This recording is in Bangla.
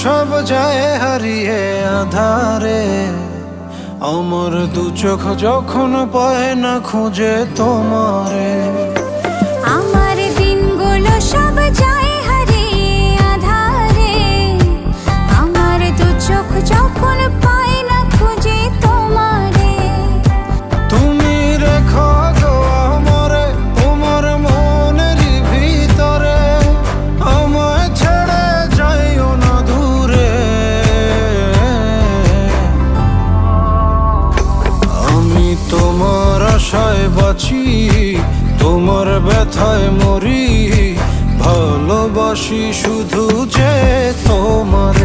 সব যায় হারিয়ে আধারে, আমার দু চোখ যখন পায় না খুঁজে তোমারে। আমার দিনগুলো সব যায় হারিয়ে আধারে, আমার দু চোখ যখন পায় না খুঁজে তোমারে। তুমি রেখো গো আমারে তোমার মনের ভিতরে, আমায় ছেড়ে যাইও না দূরে। আমি তোমার আশায় বাঁচি, তোমার ব্যথায় মরি, ভালোবাসি শুধু যে তোমারে।